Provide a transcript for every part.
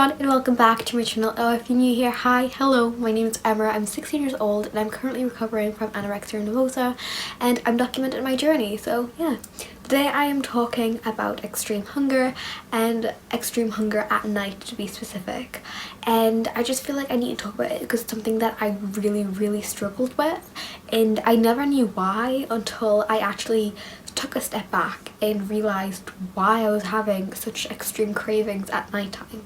everyone and welcome back to my channel. If you're new here, hi, hello, my name is Emma. I'm 16 years old and I'm currently recovering from anorexia nervosa and I'm documenting my journey. So yeah, today I am talking about extreme hunger and extreme hunger at night, to be specific. And I just feel like I need to talk about it because it's something that I really struggled with, and I never knew why until I actually took a step back and realized why I was having such extreme cravings at nighttime.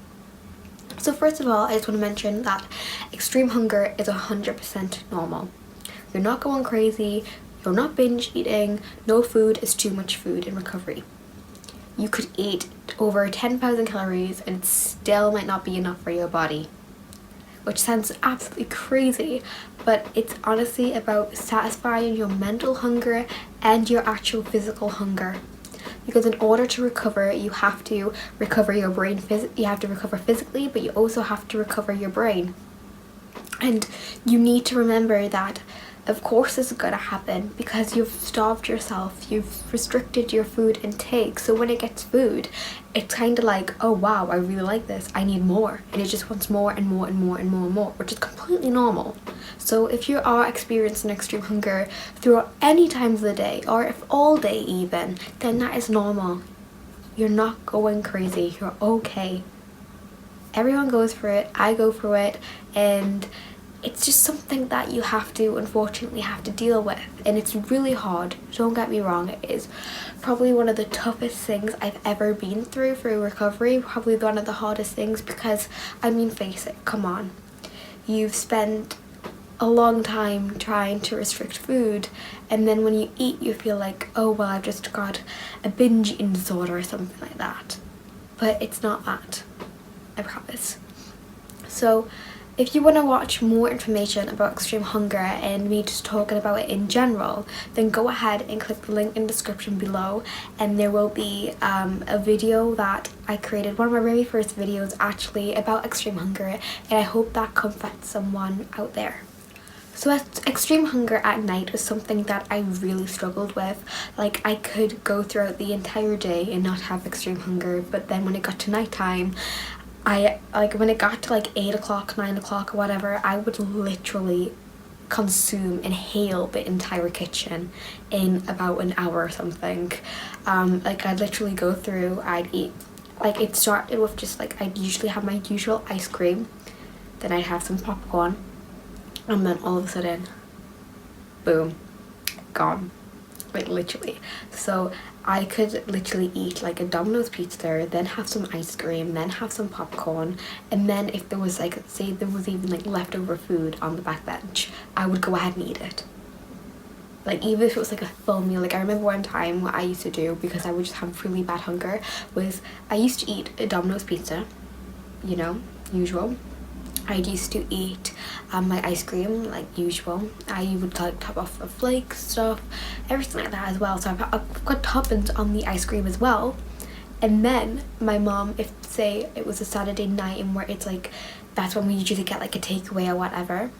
So first of all, I just want to mention that extreme hunger is 100% normal. You're not going crazy, you're not binge eating, no food is too much food in recovery. You could eat over 10,000 calories and it still might not be enough for your body, which sounds absolutely crazy, but it's honestly about satisfying your mental hunger and your actual physical hunger. Because in order to recover, you have to recover your brain, you have to recover physically, but you also have to recover your brain. And you need to remember that of course this is going to happen because you've starved yourself, you've restricted your food intake. So when it gets food, it's kind of like, oh wow, I really like this, I need more, and it just wants more and more and more and more and more, which is completely normal. So if you are experiencing extreme hunger throughout any times of the day, or if all day even, then that is normal. You're not going crazy, you're okay. Everyone goes through it, I go through it, and it's just something that you unfortunately have to deal with, and it's really hard, don't get me wrong. It is probably one of the toughest things I've ever been through recovery, probably one of the hardest things, because I mean, face it, come on, you've spent a long time trying to restrict food, and then when you eat you feel like, oh well, I've just got a binge eating disorder or something like that. But it's not that, I promise. So if you want to watch more information about extreme hunger and me just talking about it in general, then go ahead and click the link in the description below, and there will be a video that I created, one of my very first videos actually, about extreme hunger, and I hope that comforts someone out there. So extreme hunger at night was something that I really struggled with. Like, I could go throughout the entire day and not have extreme hunger, but then when it got to nighttime, when it got to like 8 o'clock, 9 o'clock or whatever, I would literally consume, inhale the entire kitchen in about an hour or something. Like, I'd literally go through, I'd eat, like, it started with just like, I'd usually have my usual ice cream, then I'd have some popcorn, and then all of a sudden, boom, gone. Like, literally. So I could literally eat like a Domino's pizza there, then have some ice cream, then have some popcorn, and then if there was like, say there was even like leftover food on the back bench, I would go ahead and eat it. Like, even if it was like a full meal. Like, I remember one time what I used to do, because I would just have really bad hunger, was I used to eat a Domino's pizza, you know, usual. I used to eat my ice cream like usual. I would like top off of flakes, stuff, everything like that as well. So I've got toppings on the ice cream as well. And then my mom, if say it was a Saturday night and where it's like, that's when we usually get like a takeaway or whatever,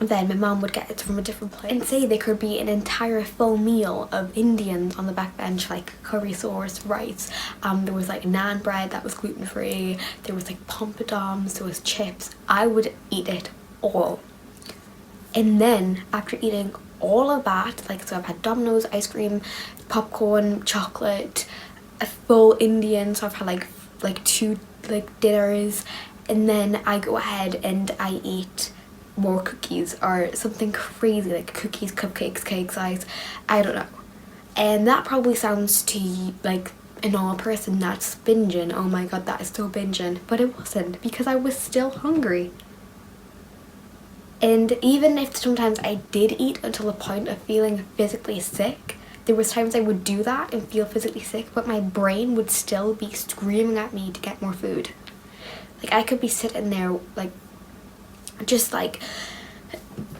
then my mom would get it from a different place, and say there could be an entire full meal of Indians on the back bench, like curry sauce, rice, there was like naan bread that was gluten-free, there was like pompadums, there was chips. I would eat it all. And then after eating all of that, like, so I've had Domino's, ice cream, popcorn, chocolate, a full Indian, so I've had like two like dinners, and then I go ahead and I eat more cookies or something crazy, like cookies, cupcakes, cakes, I don't know. And that probably sounds to you like a normal person, that's binging, oh my god, that is so binging, but it wasn't, because I was still hungry. And even if sometimes I did eat until the point of feeling physically sick, there was times I would do that and feel physically sick, but my brain would still be screaming at me to get more food. Like, I could be sitting there like, just like,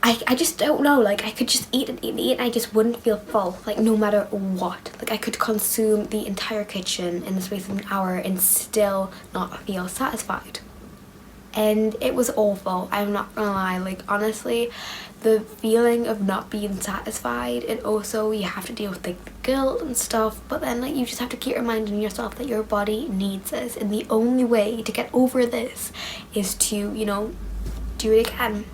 I just don't know, like, I could just eat and eat and eat and I just wouldn't feel full, like, no matter what. Like, I could consume the entire kitchen in the space of an hour and still not feel satisfied. And it was awful, I'm not gonna lie. Like, honestly, the feeling of not being satisfied, and also you have to deal with like the guilt and stuff, but then like you just have to keep reminding yourself that your body needs this, and the only way to get over this is to, you know, do it again.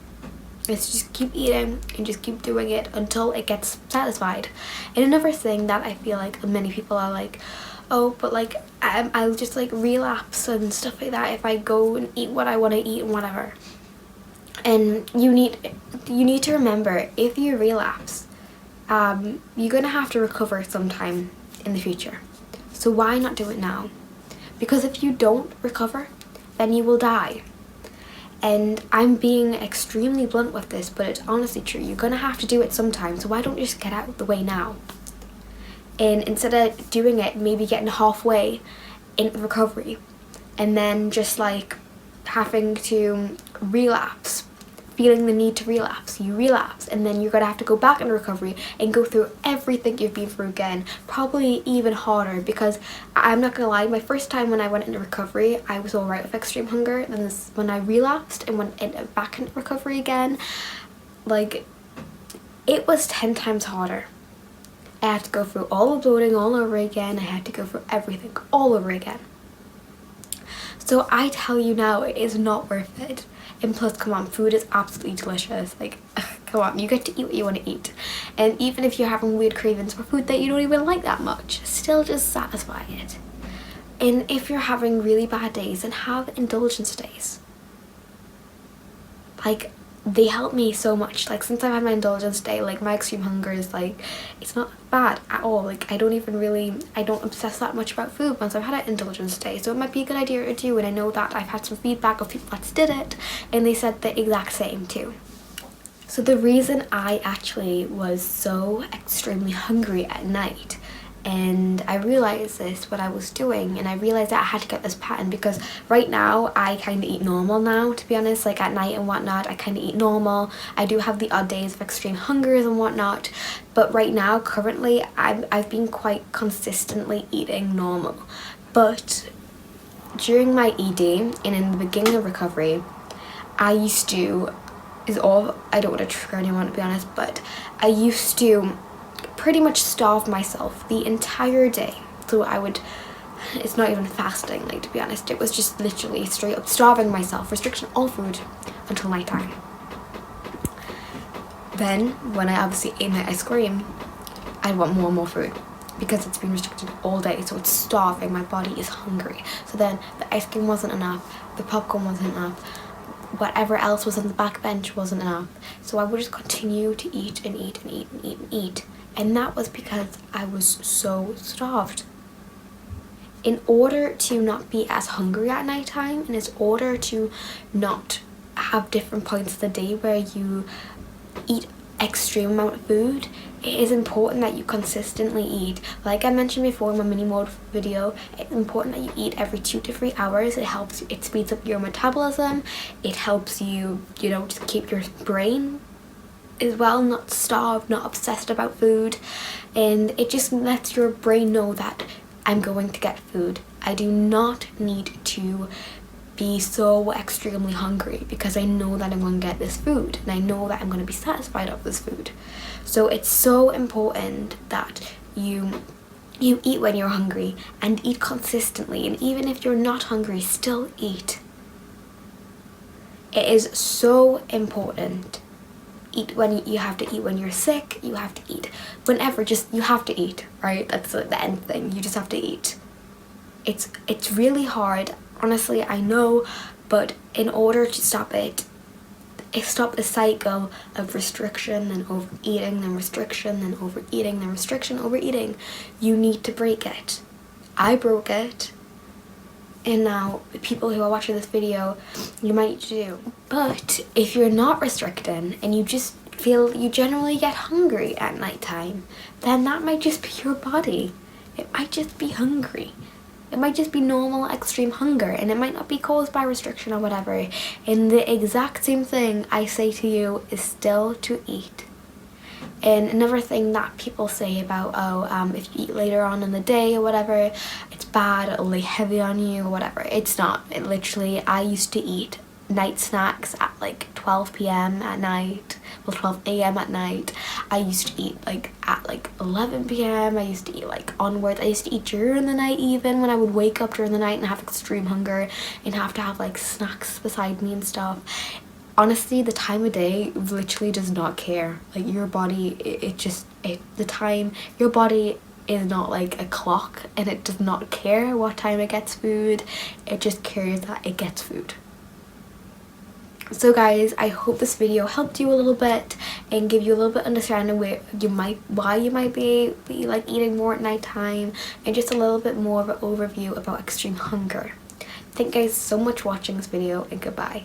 It's just keep eating and just keep doing it until it gets satisfied. And another thing that I feel like many people are like, oh, but like I'll just like relapse and stuff like that if I go and eat what I want to eat and whatever. And you need to remember, if you relapse, you're gonna have to recover sometime in the future. So why not do it now? Because if you don't recover, then you will die. And I'm being extremely blunt with this, but it's honestly true. You're gonna have to do it sometime, so why don't you just get out of the way now? And instead of doing it, maybe getting halfway in recovery and then just like having to relapse, feeling the need to relapse, you relapse, and then you're gonna have to go back into recovery and go through everything you've been through again, probably even harder. Because I'm not gonna lie, my first time when I went into recovery, I was alright with extreme hunger. Then when I relapsed and went back into recovery again, like, it was 10 times harder. I had to go through all the bloating all over again. I had to go through everything all over again. So I tell you now, it is not worth it. And plus, come on, food is absolutely delicious. Like, come on, you get to eat what you want to eat. And even if you're having weird cravings for food that you don't even like that much, still just satisfy it. And if you're having really bad days, then have indulgence days. Like, they help me so much. Like, since I've had my indulgence day, like, my extreme hunger is like, it's not bad at all. Like, I don't obsess that much about food once I've had an indulgence day. So it might be a good idea to do. And I know that I've had some feedback of people that did it, and they said the exact same too. So the reason I actually was so extremely hungry at night, and I realized this what I was doing, and I realized that I had to get this pattern, because right now I kind of eat normal now, to be honest. Like, at night and whatnot, I kind of eat normal. I do have the odd days of extreme hungers and whatnot, but right now, currently, I've been quite consistently eating normal. But during my ED and in the beginning of recovery, I used to, I don't want to trigger anyone, to be honest, but I used to pretty much starve myself the entire day. So it's not even fasting, like, to be honest, it was just literally straight up starving myself, restriction all food until nighttime. Then when I obviously ate my ice cream, I want more and more food because it's been restricted all day, so it's starving, my body is hungry. So then the ice cream wasn't enough, the popcorn wasn't enough, whatever else was on the back bench wasn't enough. So I would just continue to eat and eat and eat and eat and eat. And that was because I was so starved. In order to not be as hungry at nighttime, and in order to not have different points of the day where you eat extreme amount of food, it is important that you consistently eat. Like I mentioned before in my mini mode video, it's important that you eat every 2 to 3 hours. It speeds up your metabolism. It helps you, just keep your brain as well, not starved, not obsessed about food, and it just lets your brain know that I'm going to get food. I do not need to be so extremely hungry because I know that I'm going to get this food, and I know that I'm going to be satisfied of this food. So it's so important that you eat when you're hungry, and eat consistently, and even if you're not hungry, still eat. It is so important. Eat when you have to eat. When you're sick, you have to eat. Whenever, you have to eat, right? That's the end thing. You just have to eat. It's really hard, honestly, I know, but in order to stop the cycle of restriction and overeating, then restriction, then overeating, then restriction, overeating, you need to break it. I broke it. And now, people who are watching this video, you might need to do. But if you're not restricting and you just feel you generally get hungry at nighttime, then that might just be your body. It might just be hungry. It might just be normal extreme hunger, and it might not be caused by restriction or whatever. And the exact same thing I say to you is still to eat. And another thing that people say about, if you eat later on in the day or whatever, it's bad, it'll lay heavy on you or whatever. It's not. Literally, I used to eat night snacks at like 12 p.m. at night, well 12 a.m. at night. I used to eat like at like 11 p.m. I used to eat like onwards. I used to eat during the night, even when I would wake up during the night and have extreme hunger and have to have like snacks beside me and stuff. Honestly, the time of day literally does not care. Like your body, your body is not like a clock, and it does not care what time it gets food. It just cares that it gets food. So guys, I hope this video helped you a little bit and give you a little bit understanding why you might be like eating more at night time, and just a little bit more of an overview about extreme hunger. Thank you guys so much for watching this video, and goodbye.